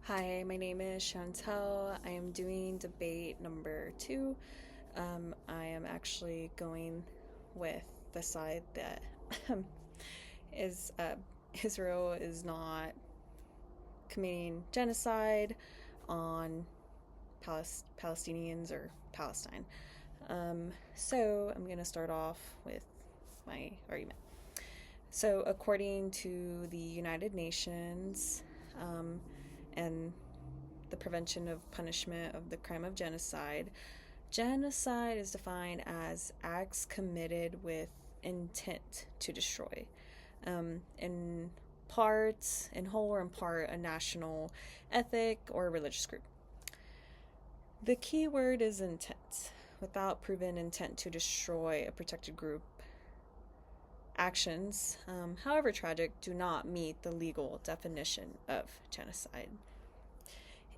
Hi, my name is Chantel. I am doing debate number 2. I am actually going with the side that is Israel is not committing genocide on Palestinians or Palestine. So I'm going to start off with my argument. So, according to the United Nations, and the prevention of punishment of the crime of genocide. Genocide is defined as acts committed with intent to destroy. In whole or in part, a national, ethnic, or religious group. The key word is intent. Without proven intent to destroy a protected group, actions, however tragic, do not meet the legal definition of genocide.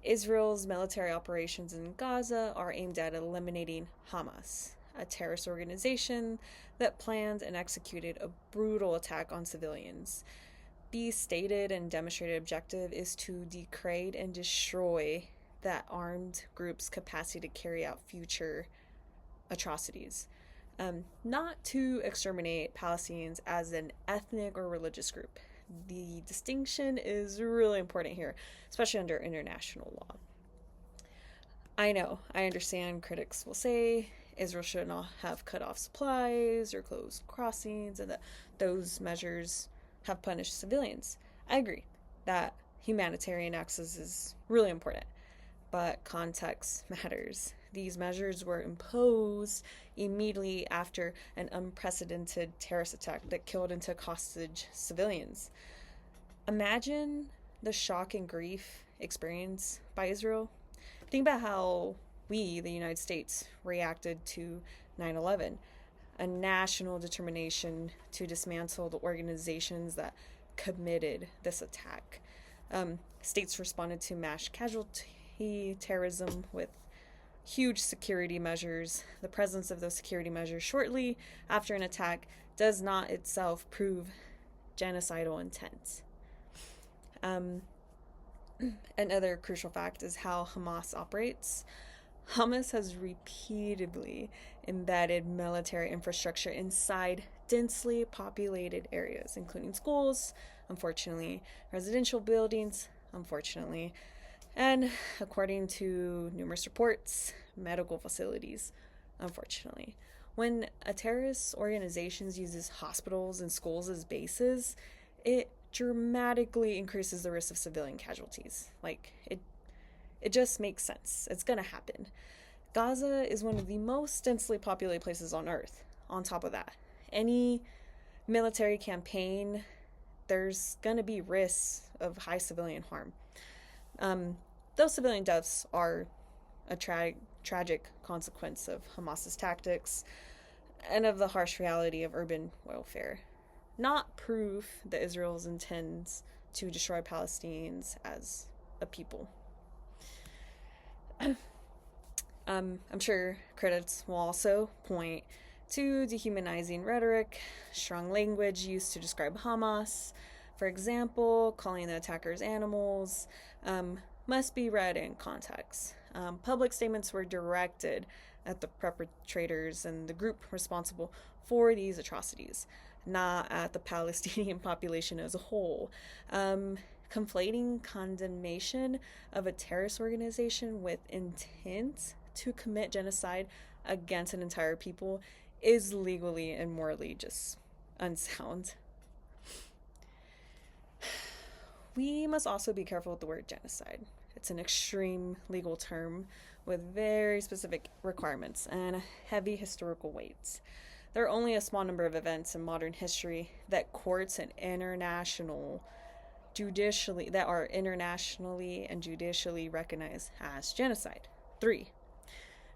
Israel's military operations in Gaza are aimed at eliminating Hamas, a terrorist organization that planned and executed a brutal attack on civilians. The stated and demonstrated objective is to degrade and destroy that armed group's capacity to carry out future atrocities. Not to exterminate Palestinians as an ethnic or religious group. The distinction is really important here, especially under international law. I understand critics will say Israel should not have cut off supplies or closed crossings and that those measures have punished civilians. I agree that humanitarian access is really important, but context matters. These measures were imposed immediately after an unprecedented terrorist attack that killed and took hostage civilians. Imagine the shock and grief experienced by Israel. Think about how we, the United States, reacted to 9/11, a national determination to dismantle the organizations that committed this attack. States responded to mass casualty terrorism with huge security measures. The presence of those security measures shortly after an attack does not itself prove genocidal intent. Another crucial fact is how Hamas operates. Hamas has repeatedly embedded military infrastructure inside densely populated areas, including schools, unfortunately, residential buildings, unfortunately, and according to numerous reports, medical facilities, unfortunately. When a terrorist organization uses hospitals and schools as bases, it dramatically increases the risk of civilian casualties. It just makes sense. It's gonna happen. Gaza is one of the most densely populated places on Earth. On top of that, any military campaign, there's gonna be risks of high civilian harm. Those civilian deaths are a tragic consequence of Hamas's tactics and of the harsh reality of urban warfare. Not proof that Israel intends to destroy Palestinians as a people. I'm sure critics will also point to dehumanizing rhetoric, strong language used to describe Hamas. For example, calling the attackers animals must be read in context. Public statements were directed at the perpetrators and the group responsible for these atrocities, not at the Palestinian population as a whole. Conflating condemnation of a terrorist organization with intent to commit genocide against an entire people is legally and morally just unsound. We must also be careful with the word genocide. It's an extreme legal term with very specific requirements and a heavy historical weight. There are only a small number of events in modern history that courts and are internationally and judicially recognized as genocide. 3.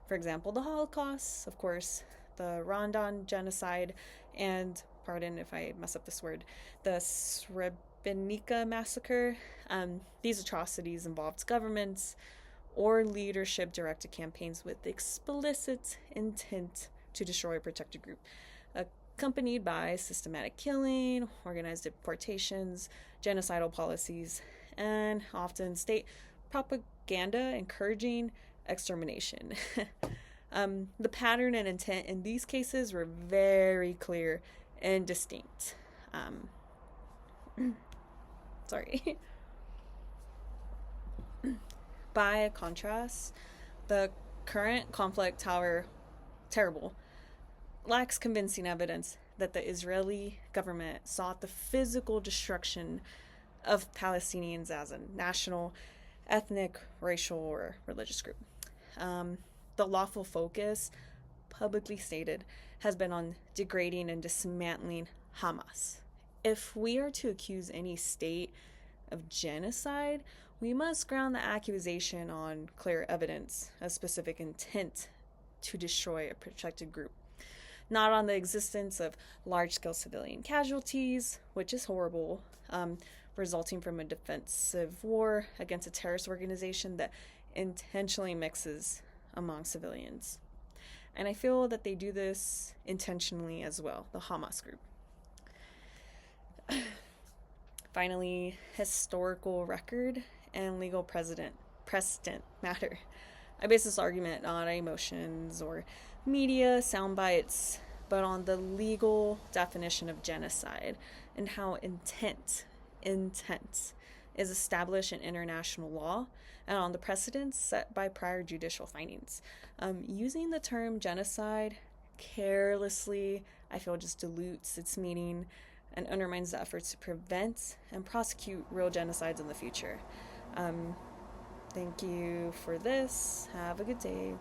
For example, the Holocaust, of course, the Rwandan genocide, and, pardon if I mess up this word, the Srebrenica massacre. These atrocities involved governments or leadership-directed campaigns with explicit intent to destroy a protected group, accompanied by systematic killing, organized deportations, genocidal policies, and often state propaganda encouraging extermination. The pattern and intent in these cases were very clear and distinct. Sorry. By contrast, the current conflict, however terrible, lacks convincing evidence that the Israeli government sought the physical destruction of Palestinians as a national, ethnic, racial, or religious group. The lawful focus, publicly stated, has been on degrading and dismantling Hamas. If we are to accuse any state of genocide, we must ground the accusation on clear evidence of specific intent to destroy a protected group, not on the existence of large-scale civilian casualties, which is horrible, resulting from a defensive war against a terrorist organization that intentionally mixes among civilians. And I feel that they do this intentionally as well, the Hamas group. Finally, historical record and legal precedent matter. I base this argument not on emotions or media sound bites, but on the legal definition of genocide and how intent is established in international law and on the precedents set by prior judicial findings. Using the term genocide carelessly, I feel, just dilutes its meaning and undermines the efforts to prevent and prosecute real genocides in the future. Thank you for this. Have a good day.